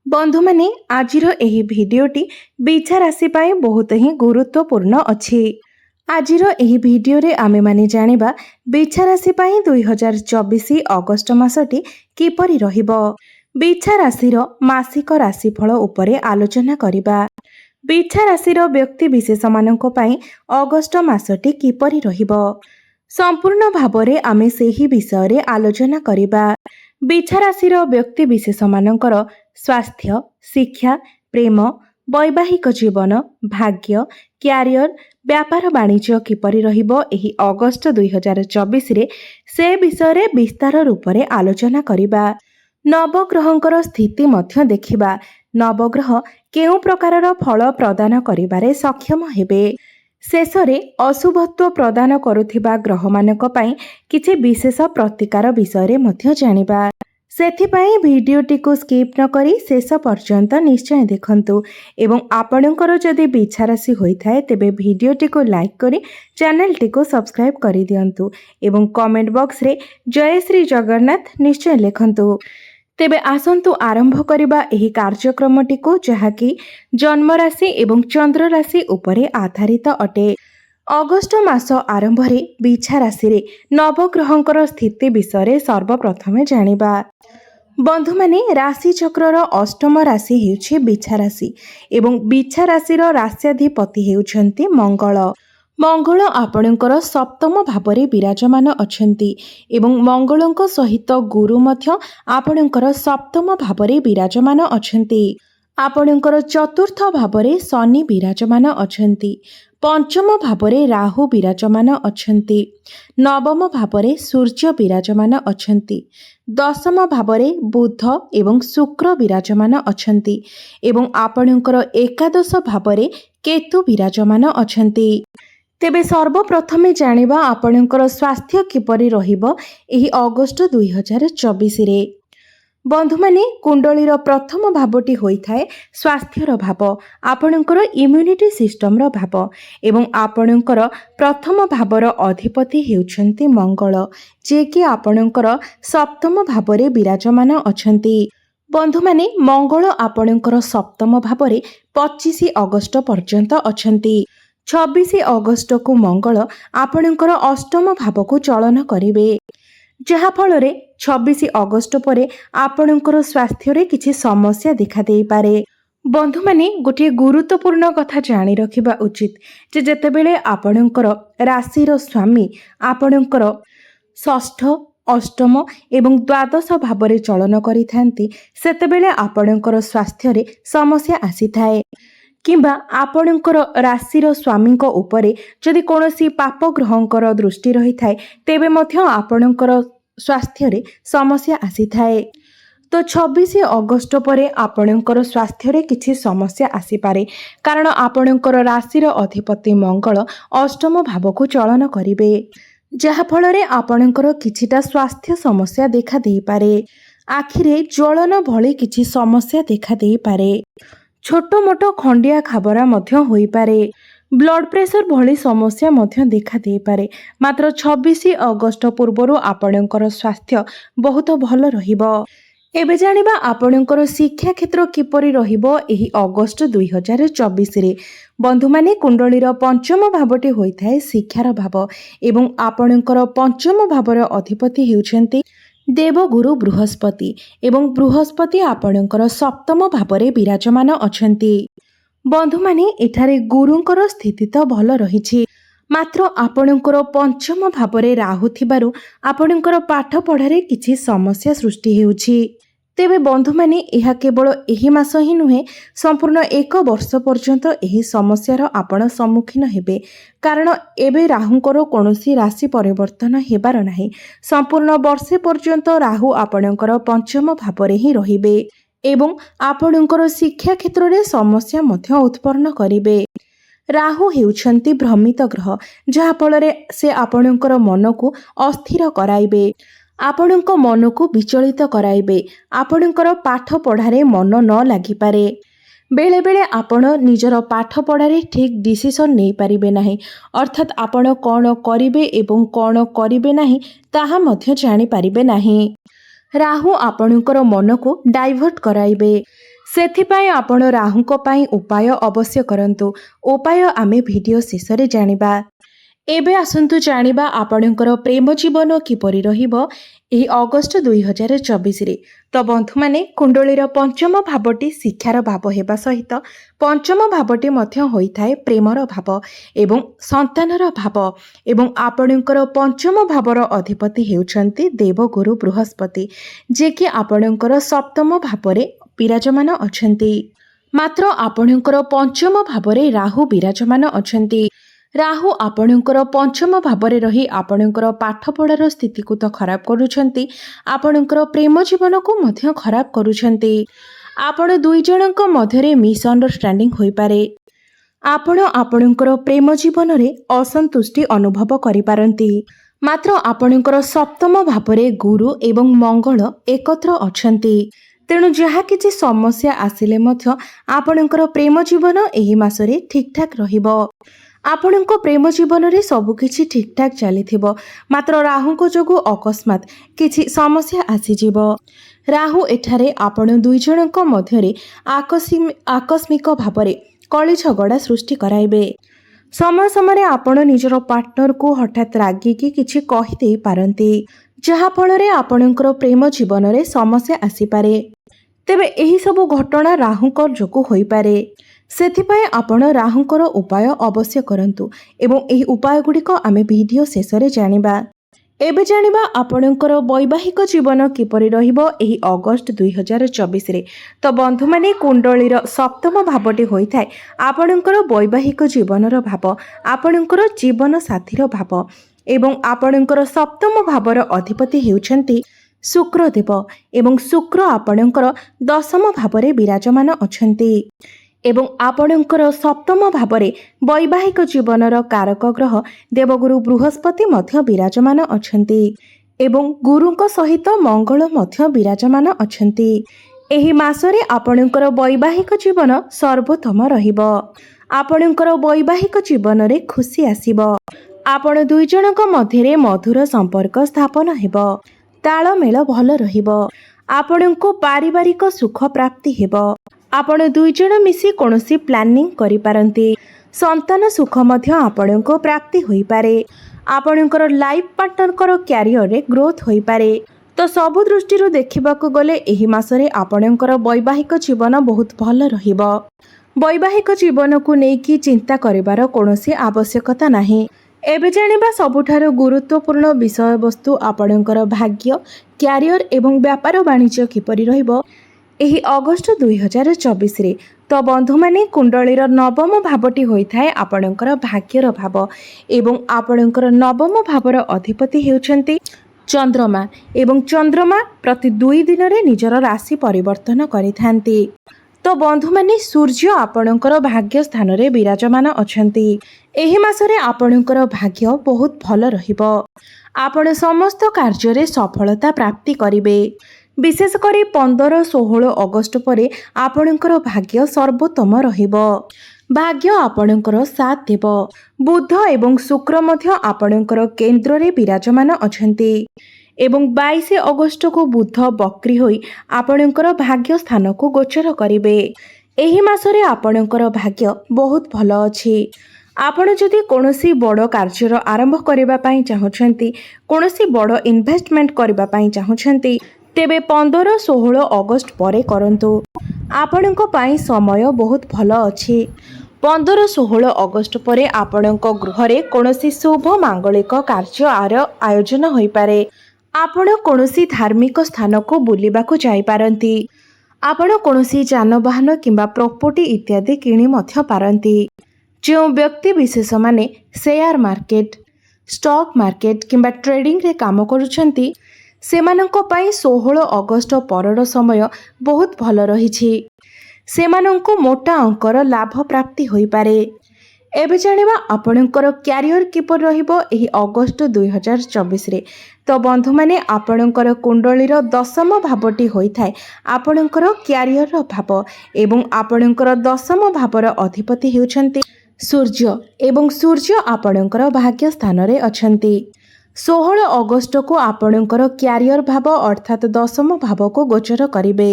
बंधु माने आजिर एही भिडियोटी बिछा राशि पाई बहुत ही गुरुत्वपूर्ण अछि। आजिर एही भिडियो रे आमे माने जानिबा बिछा राशि पाई 2024 अगस्त मासटी किपरि रहिबो। बिछा राशिर मासिक राशिफल उपरे आलोचना करिबा। बिछा राशिर व्यक्ति विशेष मानक पाई अगस्त मासटी किपरि रहिबो संपूर्ण भाबरे आमे सेही विषय रे आलोचना करिबा। बिछा राशिर व्यक्ति विशेष मानकर स्वास्थ्य, शिक्षा, प्रेम, वैवाहिक जीवन, भाग्य, क्यारियर, व्यापार वाणिज्य किपरि रहिबो एही अगस्त 2024 रे से विषय रे विस्तार रूपरे आलोचना करिबा। नवग्रहंकर स्थिति मध्य देखिबा। नवग्रह केउ प्रकारर फल प्रदान करिबारे सक्षम हेबे। शेषरे अशुभत्व प्रदान करुथिबा ग्रहमानक पाई किछि विशेष प्रतिकार विषय रे मध्य जानिबा। सेथिपाई भिडियोटी को स्किप न करी शेष पर्यंत निश्चय देखंतु एवं आपणकर जदि बिछा राशि होइथाय तेबे भिडियोटी को लाइक करी चैनल को सब्सक्राइब करी दियंतु एवं कमेंट बॉक्स रे जय श्री जगन्नाथ निश्चय लिखंतु। तेबे आसंतु आरंभ करिबा एही कार्यक्रमटी को जहाकी जन्म राशि एवं चंद्र राशि उपरे आधारित अटे। अगस्त मास आरंभ रे बिछा राशि रे नवग्रहंकर स्थिति विषय सर्वप्रथमे जानिबा। बंधु माने राशि चक्रर अष्टम राशि हेउछि बिछा राशि एवं बिछा राशिर राश्याधिपति हेउछंती मंगल। मंगल आपणकर सप्तम भावरे विराजमान अछंती एवं मंगलଙ୍କ सहित गुरु मध्य आपणकर सप्तम भावरे विराजमान अछंती। आपणकर चतुर्थ भावरे शनि विराजमान अछंती। पंचम भावरे राहु विराजमान अछंती। नवम भावरे सूर्य विराजमान अछंती। दशम भावरे बुध एवं शुक्र विराजमान अछंती एवं आपणकर एकादश भावरे केतु विराजमान अछंती। तेबे सर्वप्रथमे जानिबा आपणकर स्वास्थ्य किपरि रहिबो एही अगस्त 2024 रे। बंधु माने कुंडलीर प्रथम भावटी होइथाय स्वास्थ्यर भाव, आपणकर इम्यूनिटी सिस्टमर भाव एवं आपणकर प्रथम भावर अधिपति हेउछंती मंगल जे कि आपणकर सप्तम भावरे विराजमान अछंती। बंधु माने मंगल आपणकर सप्तम भावरे 25 अगस्त पर्यंत अछंती। 26 अगस्त को मंगल आपणकर अष्टम भाव को चलन करिवे जहा फल 26 अगस्त परे आपणकर स्वास्थ्य रे किछि समस्या देखा देई पारे। बंधु माने गोटे गुरुत्वपूर्ण कथा जानी रखिबा उचित जे जेतेबेले आपणकर राशिर स्वामी आपणकर षष्ठ, अष्टम एवं द्वादश भावरे चलन करिथांती सेतेबेले आपणकर स्वास्थ्य रे समस्या आसीथाए किंबा आपणकर राशिर स्वामी उपरे जदि कोनोसी पाप ग्रहंकर दृष्टि रही थाए तेबे मध्य आपणकर स्वास्थ्य रे समस्या आसीथाए। तो 26 अगस्त परे आपणकर स्वास्थ्य रे किछि समस्या आसी पारे कारण आपणकर राशिर अधिपति मंगल अष्टम भाव को चलन करिवे जहा फल रे आपणकर किछिटा स्वास्थ्य समस्या देखा देई पारे। आखिरे ज्वलन भली किछि समस्या देखा देई पारे। छोट मोट खंडिया खाबरा मध्य होई पारे। ब्लड प्रेशर भली समस्या मध्य देखा दे पारे। मात्र 26 अगस्त पूर्वरु आपणकर स्वास्थ्य बहुत भल रहिबो। एबे जानिबा आपणकर शिक्षा क्षेत्र किपरि रहिबो एही अगस्त 2024 रे। बंधु माने कुंडलीर पंचम भावटी होइथाय शिक्षार भाव एवं आपणकर पंचम भावर अधिपति हेउछंती देवगुरु बृहस्पति एवं बृहस्पति आपणकर सप्तम भावरे विराजमान अछंती। बंधु माने एठारे गुरुंकर स्थिति तो भल रहिछि मात्र आपणकर पंचम भावरे राहु थिबारु आपणकर पाठ पढ़ारे किछि समस्या सृष्टि हेउछि। तेबे बंधु माने एहा केवल एही मास ही नुहे संपूर्ण 1 वर्ष पर्यंत एही समस्यार आपण सम्मुखीन हेबे कारण एबे राहुंकर कोनोसी राशि परिवर्तन हेबार नाही। संपूर्ण वर्षे पर्यंत राहु आपणकर पंचम भावरे ही रहिबे एवं आपणकर शिक्षा क्षेत्र रे समस्या मध्य उत्पन्न करिवे। राहु हेउछंती भ्रमित ग्रह जहा फल से आपणकर मन को अस्थिर कराइबे, आपणक मन को विचलित कराइबे, आपणकर पाठ पढ़ारे मन न लागि पारे। बेले बेले आपण निजर पाठ पढ़ारे ठीक डिसिजन नहीं पारिबे नाही अर्थात आपण कौन करिबे एवं कौन करिबे नाही ताहा मध्य जानि पारिबे नाही। ରାହୁ ଆପଣଙ୍କର ମନକୁ ଡାଇଭର୍ଟ କରାଇବେ। ସେଥିପାଇଁ ଆପଣ ରାହୁଙ୍କ ପାଇଁ ଉପାୟ ଅବଶ୍ୟ କରନ୍ତୁ। ଉପାୟ ଆମେ ଭିଡ଼ିଓ ଶେଷରେ ଜାଣିବା। ଏବେ ଆସନ୍ତୁ ଜାଣିବା ଆପଣଙ୍କର ପ୍ରେମ ଜୀବନ କିପରି ରହିବ ଏହି ଅଗଷ୍ଟ 2024ରେ। ତ ବନ୍ଧୁମାନେ, କୁଣ୍ଡଳୀର ପଞ୍ଚମ ଭାବଟି ଶିକ୍ଷାର ଭାବ ହେବା ସହିତ ପଞ୍ଚମ ଭାବଟି ମଧ୍ୟ ହୋଇଥାଏ ପ୍ରେମର ଭାବ ଏବଂ ସନ୍ତାନର ଭାବ। ଏବଂ ଆପଣଙ୍କର ପଞ୍ଚମ ଭାବର ଅଧିପତି ହେଉଛନ୍ତି ଦେବଗୁରୁ ବୃହସ୍ପତି, ଯିଏକି ଆପଣଙ୍କର ସପ୍ତମ ଭାବରେ ବିରାଜମାନ ଅଛନ୍ତି। ମାତ୍ର ଆପଣଙ୍କର ପଞ୍ଚମ ଭାବରେ ରାହୁ ବିରାଜମାନ ଅଛନ୍ତି। ରାହୁ ଆପଣଙ୍କର ପଞ୍ଚମ ଭାବରେ ରହି ଆପଣଙ୍କର ପାଠପଢ଼ାର ସ୍ଥିତିକୁ ତ ଖରାପ କରୁଛନ୍ତି, ଆପଣଙ୍କର ପ୍ରେମ ଜୀବନକୁ ମଧ୍ୟ ଖରାପ କରୁଛନ୍ତି। ଆପଣ ଦୁଇ ଜଣଙ୍କ ମଧ୍ୟରେ ମିସ୍ଅଣ୍ଡରଷ୍ଟାଣ୍ଡିଂ ହୋଇପାରେ। ଆପଣ ଆପଣଙ୍କର ପ୍ରେମ ଜୀବନରେ ଅସନ୍ତୁଷ୍ଟି ଅନୁଭବ କରିପାରନ୍ତି। ମାତ୍ର ଆପଣଙ୍କର ସପ୍ତମ ଭାବରେ ଗୁରୁ ଏବଂ ମଙ୍ଗଳ ଏକତ୍ର ଅଛନ୍ତି। ତେଣୁ ଯାହା କିଛି ସମସ୍ୟା ଆସିଲେ ମଧ୍ୟ ଆପଣଙ୍କର ପ୍ରେମ ଜୀବନ ଏହି ମାସରେ ଠିକ୍ଠାକ୍ ରହିବ। ଆପଣଙ୍କ ପ୍ରେମ ଜୀବନରେ ସବୁକିଛି ଠିକ୍ଠାକ୍ ଚାଲିଥିବ, ମାତ୍ର ରାହୁଙ୍କ ଯୋଗୁଁ ଅକସ୍ମାତ୍ କିଛି ସମସ୍ୟା ଆସିଯିବ। ରାହୁ ଏଠାରେ ଆପଣ ଦୁଇ ଜଣଙ୍କ ମଧ୍ୟରେ ଆକସ୍ମିକ ଭାବରେ କଳି ଝଗଡ଼ା ସୃଷ୍ଟି କରାଇବେ। ସମୟ ସମୟରେ ଆପଣ ନିଜର ପାର୍ଟନରକୁ ହଠାତ୍ ରାଗିକି କିଛି କହିଦେଇ ପାରନ୍ତି, ଯାହାଫଳରେ ଆପଣଙ୍କର ପ୍ରେମ ଜୀବନରେ ସମସ୍ୟା ଆସିପାରେ। ତେବେ ଏହିସବୁ ଘଟଣା ରାହୁଙ୍କ ଯୋଗୁଁ ହୋଇପାରେ। ସେଥିପାଇଁ ଆପଣ ରାହୁଙ୍କର ଉପାୟ ଅବଶ୍ୟ କରନ୍ତୁ ଏବଂ ଏହି ଉପାୟଗୁଡ଼ିକ ଆମେ ଭିଡ଼ିଓ ଶେଷରେ ଜାଣିବା। ଏବେ ଜାଣିବା ଆପଣଙ୍କର ବୈବାହିକ ଜୀବନ କିପରି ରହିବ ଏହି ଅଗଷ୍ଟ 2024ରେ। ତ ବନ୍ଧୁମାନେ, କୁଣ୍ଡଳୀର ସପ୍ତମ ଭାବଟି ହୋଇଥାଏ ଆପଣଙ୍କର ବୈବାହିକ ଜୀବନର ଭାବ, ଆପଣଙ୍କର ଜୀବନ ସାଥୀର ଭାବ ଏବଂ ଆପଣଙ୍କର ସପ୍ତମ ଭାବର ଅଧିପତି ହେଉଛନ୍ତି ଶୁକ୍ରଦେବ ଏବଂ ଶୁକ୍ର ଆପଣଙ୍କର ଦଶମ ଭାବରେ ବିରାଜମାନ ଅଛନ୍ତି। ଏବଂ ଆପଣଙ୍କର ସପ୍ତମ ଭାବରେ ବୈବାହିକ ଜୀବନର କାରକ ଗ୍ରହ ଦେବଗୁରୁ ବୃହସ୍ପତି ମଧ୍ୟ ବିରାଜମାନ ଅଛନ୍ତି ଏବଂ ଗୁରୁଙ୍କ ସହିତ ମଙ୍ଗଳ ମଧ୍ୟ ବିରାଜମାନ ଅଛନ୍ତି। ଏହି ମାସରେ ଆପଣଙ୍କର ବୈବାହିକ ଜୀବନ ସର୍ବୋତ୍ତମ ରହିବ। ଆପଣଙ୍କର ବୈବାହିକ ଜୀବନରେ ଖୁସି ଆସିବ। ଆପଣ ଦୁଇ ଜଣଙ୍କ ମଧ୍ୟରେ ମଧୁର ସମ୍ପର୍କ ସ୍ଥାପନ ହେବ। ତାଳମେଳ ଭଲ ରହିବ। ଆପଣଙ୍କୁ ପାରିବାରିକ ସୁଖ ପ୍ରାପ୍ତି ହେବ। ଆପଣ ଦୁଇ ଜଣ ମିଶି କୌଣସି ପ୍ଲାନିଂ କରିପାରନ୍ତି। ସନ୍ତାନ ସୁଖ ମଧ୍ୟ ଆପଣଙ୍କୁ ପ୍ରାପ୍ତି ହୋଇପାରେ। ଆପଣଙ୍କର ଲାଇଫ୍ ପାର୍ଟନରଙ୍କର କ୍ୟାରିୟରରେ ଗ୍ରୋଥ୍ ହୋଇପାରେ। ତ ସବୁ ଦୃଷ୍ଟିରୁ ଦେଖିବାକୁ ଗଲେ ଏହି ମାସରେ ଆପଣଙ୍କର ବୈବାହିକ ଜୀବନ ବହୁତ ଭଲ ରହିବ। ବୈବାହିକ ଜୀବନକୁ ନେଇକି ଚିନ୍ତା କରିବାର କୌଣସି ଆବଶ୍ୟକତା ନାହିଁ। ଏବେ ଜାଣିବା ସବୁଠାରୁ ଗୁରୁତ୍ୱପୂର୍ଣ୍ଣ ବିଷୟବସ୍ତୁ ଆପଣଙ୍କର ଭାଗ୍ୟ, କ୍ୟାରିୟର ଏବଂ ବ୍ୟାପାର ବାଣିଜ୍ୟ କିପରି ରହିବ ଏହି ଅଗଷ୍ଟ 2024ରେ। ତ ବନ୍ଧୁମାନେ, କୁଣ୍ଡଳୀର ନବମ ଭାବଟି ହୋଇଥାଏ ଆପଣଙ୍କର ଭାଗ୍ୟର ଭାବ ଏବଂ ଆପଣଙ୍କର ନବମ ଭାବର ଅଧିପତି ହେଉଛନ୍ତି ଚନ୍ଦ୍ରମା ଏବଂ ଚନ୍ଦ୍ରମା ପ୍ରତି 2 ଦିନରେ ନିଜର ରାଶି ପରିବର୍ତ୍ତନ କରିଥାନ୍ତି। ତ ବନ୍ଧୁମାନେ, ସୂର୍ଯ୍ୟ ଆପଣଙ୍କର ଭାଗ୍ୟ ସ୍ଥାନରେ ବିରାଜମାନ ଅଛନ୍ତି। ଏହି ମାସରେ ଆପଣଙ୍କର ଭାଗ୍ୟ ବହୁତ ଭଲ ରହିବ। ଆପଣ ସମସ୍ତ କାର୍ଯ୍ୟରେ ସଫଳତା ପ୍ରାପ୍ତି କରିବେ। ବିଶେଷ କରି 15-16 ଅଗଷ୍ଟ ପରେ ଆପଣଙ୍କର ଭାଗ୍ୟ ସର୍ବୋତ୍ତମ ରହିବ। ଭାଗ୍ୟ ଆପଣଙ୍କର ସାଥ ଦେବ। ବୁଧ ଏବଂ ଶୁକ୍ର ମଧ୍ୟ ଆପଣଙ୍କର କେନ୍ଦ୍ରରେ ବିରାଜମାନ ଅଛନ୍ତି ଏବଂ 22 ଅଗଷ୍ଟକୁ ବୁଧ ବକ୍ରି ହୋଇ ଆପଣଙ୍କର ଭାଗ୍ୟ ସ୍ଥାନକୁ ଗୋଚର କରିବେ। ଏହି ମାସରେ ଆପଣଙ୍କର ଭାଗ୍ୟ ବହୁତ ଭଲ ଅଛି। ଆପଣ ଯଦି କୌଣସି ବଡ଼ କାର୍ଯ୍ୟର ଆରମ୍ଭ କରିବା ପାଇଁ ଚାହୁଁଛନ୍ତି, କୌଣସି ବଡ଼ ଇନଭେଷ୍ଟମେଣ୍ଟ କରିବା ପାଇଁ ଚାହୁଁଛନ୍ତି, ତେବେ 15-16 ଅଗଷ୍ଟ ପରେ କରନ୍ତୁ। ଆପଣଙ୍କ ପାଇଁ ସମୟ ବହୁତ ଭଲ ଅଛି। 15-16 ଅଗଷ୍ଟ ପରେ ଆପଣଙ୍କ ଗୃହରେ କୌଣସି ଶୁଭ ମାଙ୍ଗଳିକ କାର୍ଯ୍ୟର ଆୟୋଜନ ହୋଇପାରେ। ଆପଣ କୌଣସି ଧାର୍ମିକ ସ୍ଥାନକୁ ବୁଲିବାକୁ ଯାଇପାରନ୍ତି। ଆପଣ କୌଣସି ଯାନବାହନ କିମ୍ବା ପ୍ରପର୍ଟି ଇତ୍ୟାଦି କିଣି ମଧ୍ୟ ପାରନ୍ତି। ଯେଉଁ ବ୍ୟକ୍ତି ବିଶେଷମାନେ ସେୟାର ମାର୍କେଟ, ଷ୍ଟକ୍ ମାର୍କେଟ କିମ୍ବା ଟ୍ରେଡିଂରେ କାମ କରୁଛନ୍ତି, ସେମାନଙ୍କ ପାଇଁ 16 ଅଗଷ୍ଟ ପରର ସମୟ ବହୁତ ଭଲ ରହିଛି। ସେମାନଙ୍କୁ ମୋଟା ଅଙ୍କର ଲାଭ ପ୍ରାପ୍ତି ହୋଇପାରେ। ଏବେ ଜାଣିବା ଆପଣଙ୍କର କ୍ୟାରିୟର କିପରି ରହିବ ଏହି ଅଗଷ୍ଟ 2024ରେ। ତ ବନ୍ଧୁମାନେ, ଆପଣଙ୍କର କୁଣ୍ଡଳୀର ଦଶମ ଭାବଟି ହୋଇଥାଏ ଆପଣଙ୍କର କ୍ୟାରିୟରର ଭାବ ଏବଂ ଆପଣଙ୍କର ଦଶମ ଭାବର ଅଧିପତି ହେଉଛନ୍ତି ସୂର୍ଯ୍ୟ ଏବଂ ସୂର୍ଯ୍ୟ ଆପଣଙ୍କର ଭାଗ୍ୟ ସ୍ଥାନରେ ଅଛନ୍ତି। 16 ଅଗଷ୍ଟକୁ ଆପଣଙ୍କର କ୍ୟାରିୟର ଭାବ ଅର୍ଥାତ୍ ଦଶମ ଭାବକୁ ଗୋଚର କରିବେ।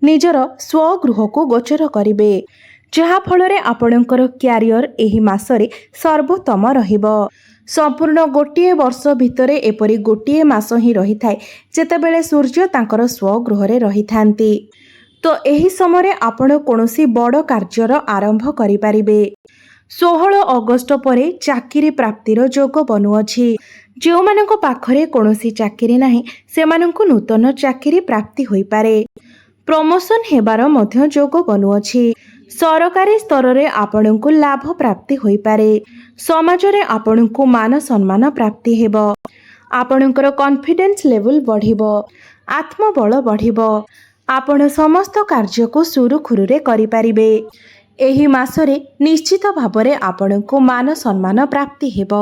ନିଜର ସ୍ୱଗୃହକୁ ଗୋଚର କରିବେ, ଯାହାଫଳରେ ଆପଣଙ୍କର କ୍ୟାରିୟର ଏହି ମାସରେ ସର୍ବୋତ୍ତମ ରହିବ। ସମ୍ପୂର୍ଣ୍ଣ ଗୋଟିଏ ବର୍ଷ ଭିତରେ ଏପରି ଗୋଟିଏ ମାସ ହିଁ ରହିଥାଏ ଯେତେବେଳେ ସୂର୍ଯ୍ୟ ତାଙ୍କର ସ୍ୱଗୃହରେ ରହିଥାନ୍ତି। ତ ଏହି ସମୟରେ ଆପଣ କୌଣସି ବଡ଼ କାର୍ଯ୍ୟର ଆରମ୍ଭ କରିପାରିବେ। 16 ଅଗଷ୍ଟ ପରେ ଚାକିରି ପ୍ରାପ୍ତିର ଯୋଗ ବନୁଅଛି। ଯେଉଁମାନଙ୍କ ପାଖରେ କୌଣସି ଚାକିରି ନାହିଁ ସେମାନଙ୍କୁ ନୂତନ ଚାକିରି ପ୍ରାପ୍ତି ହୋଇପାରେ। ପ୍ରମୋସନ୍ ହେବାର ମଧ୍ୟ ଯୋଗ ବନୁଅଛି। ସରକାରୀ ସ୍ତରରେ ଆପଣଙ୍କୁ ଲାଭ ପ୍ରାପ୍ତି ହୋଇପାରେ। ସମାଜରେ ଆପଣଙ୍କୁ ମାନ ସମ୍ମାନ ପ୍ରାପ୍ତି ହେବ। ଆପଣଙ୍କର କନଫିଡେନ୍ସ ଲେଭେଲ ବଢ଼ିବ, ଆତ୍ମବଳ ବଢ଼ିବ। ଆପଣ ସମସ୍ତ କାର୍ଯ୍ୟକୁ ସୁରୁଖୁରୁରେ କରିପାରିବେ। ଏହି ମାସରେ ନିଶ୍ଚିତ ଭାବରେ ଆପଣଙ୍କୁ ମାନ ସମ୍ମାନ ପ୍ରାପ୍ତି ହେବ।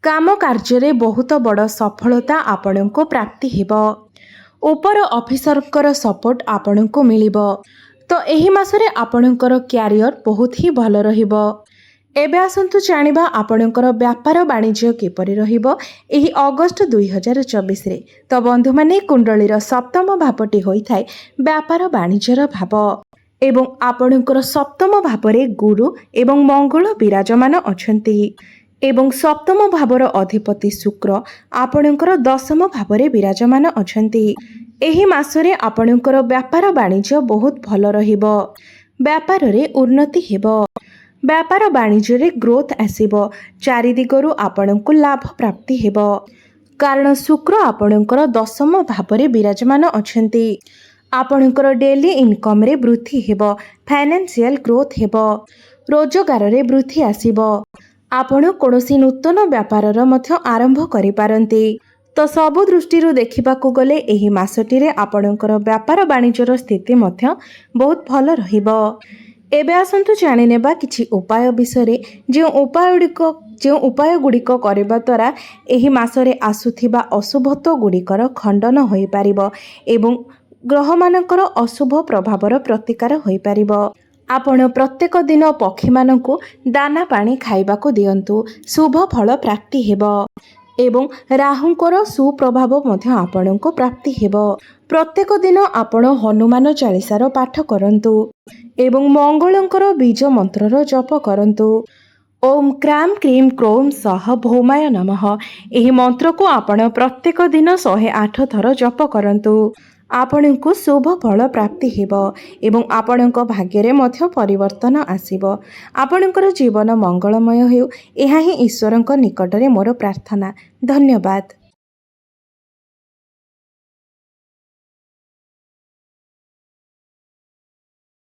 କାମ କାର୍ଯ୍ୟରେ ବହୁତ ବଡ଼ ସଫଳତା ଆପଣଙ୍କୁ ପ୍ରାପ୍ତି ହେବ। ଉପର ଅଫିସରଙ୍କର ସପୋର୍ଟ ଆପଣଙ୍କୁ ମିଳିବ। ତ ଏହି ମାସରେ ଆପଣଙ୍କର କ୍ୟାରିୟର ବହୁତ ହିଁ ଭଲ ରହିବ। ଏବେ ଆସନ୍ତୁ ଜାଣିବା ଆପଣଙ୍କର ବ୍ୟାପାର ବାଣିଜ୍ୟ କିପରି ରହିବ ଏହି ଅଗଷ୍ଟ 2024ରେ। ତ ବନ୍ଧୁମାନେ, କୁଣ୍ଡଳୀର ସପ୍ତମ ଭାବଟି ହୋଇଥାଏ ବ୍ୟାପାର ବାଣିଜ୍ୟର ଭାବ ଏବଂ ଆପଣଙ୍କର ସପ୍ତମ ଭାବରେ ଗୁରୁ ଏବଂ ମଙ୍ଗଳ ବିରାଜମାନ ଅଛନ୍ତି ଏବଂ ସପ୍ତମ ଭାବର ଅଧିପତି ଶୁକ୍ର ଆପଣଙ୍କର ଦଶମ ଭାବରେ ବିରାଜମାନ ଅଛନ୍ତି। ଏହି ମାସରେ ଆପଣଙ୍କର ବ୍ୟାପାର ବାଣିଜ୍ୟ ବହୁତ ଭଲ ରହିବ। ବ୍ୟାପାରରେ ଉନ୍ନତି ହେବ। ବ୍ୟାପାର ବାଣିଜ୍ୟରେ ଗ୍ରୋଥ ଆସିବ। ଚାରିଦିଗରୁ ଆପଣଙ୍କୁ ଲାଭ ପ୍ରାପ୍ତି ହେବ, କାରଣ ଶୁକ୍ର ଆପଣଙ୍କର ଦଶମ ଭାବରେ ବିରାଜମାନ ଅଛନ୍ତି। ଆପଣଙ୍କର ଡେଲି ଇନକମ୍ରେ ବୃଦ୍ଧି ହେବ। ଫାଇନାନ୍ସିଆଲ ଗ୍ରୋଥ ହେବ। ରୋଜଗାରରେ ବୃଦ୍ଧି ଆସିବ। ଆପଣ କୌଣସି ନୂତନ ବ୍ୟାପାରର ମଧ୍ୟ ଆରମ୍ଭ କରିପାରନ୍ତି। ତ ସବୁ ଦୃଷ୍ଟିରୁ ଦେଖିବାକୁ ଗଲେ ଏହି ମାସଟିରେ ଆପଣଙ୍କର ବ୍ୟାପାର ବାଣିଜ୍ୟର ସ୍ଥିତି ମଧ୍ୟ ବହୁତ ଭଲ ରହିବ। ଏବେ ଆସନ୍ତୁ ଜାଣିନେବା କିଛି ଉପାୟ ବିଷୟରେ, ଯେଉଁ ଉପାୟଗୁଡ଼ିକ କରିବା ଦ୍ୱାରା ଏହି ମାସରେ ଆସୁଥିବା ଅଶୁଭତ୍ୱ ଗୁଡ଼ିକର ଖଣ୍ଡନ ହୋଇପାରିବ ଏବଂ ଗ୍ରହମାନଙ୍କର ଅଶୁଭ ପ୍ରଭାବର ପ୍ରତିକାର ହୋଇପାରିବ। ଆପଣ ପ୍ରତ୍ୟେକ ଦିନ ପକ୍ଷୀମାନଙ୍କୁ ଦାନା ପାଣି ଖାଇବାକୁ ଦିଅନ୍ତୁ। ଶୁଭ ଫଳ ପ୍ରାପ୍ତି ହେବ ଏବଂ ରାହୁଙ୍କର ସୁପ୍ରଭାବ ମଧ୍ୟ ଆପଣଙ୍କୁ ପ୍ରାପ୍ତି ହେବ। ପ୍ରତ୍ୟେକ ଦିନ ଆପଣ ହନୁମାନ ଚାଳିଶାର ପାଠ କରନ୍ତୁ ଏବଂ ମଙ୍ଗଳଙ୍କର ବୀଜ ମନ୍ତ୍ରର ଜପ କରନ୍ତୁ। ଓମ୍ କ୍ରାମ୍ କ୍ରିମ୍ କ୍ରୌମ୍ ସହ ଭୌମାୟ ନମଃ। ଏହି ମନ୍ତ୍ରକୁ ଆପଣ ପ୍ରତ୍ୟେକ ଦିନ 108 ଥର ଜପ କରନ୍ତୁ। ଆପଣଙ୍କୁ ଶୁଭ ଫଳ ପ୍ରାପ୍ତି ହେବ ଏବଂ ଆପଣଙ୍କ ଭାଗ୍ୟରେ ମଧ୍ୟ ପରିବର୍ତ୍ତନ ଆସିବ। ଆପଣଙ୍କର ଜୀବନ ମଙ୍ଗଳମୟ ହେଉ, ଏହା ହିଁ ଈଶ୍ୱରଙ୍କ ନିକଟରେ ମୋର ପ୍ରାର୍ଥନା। ଧନ୍ୟବାଦ।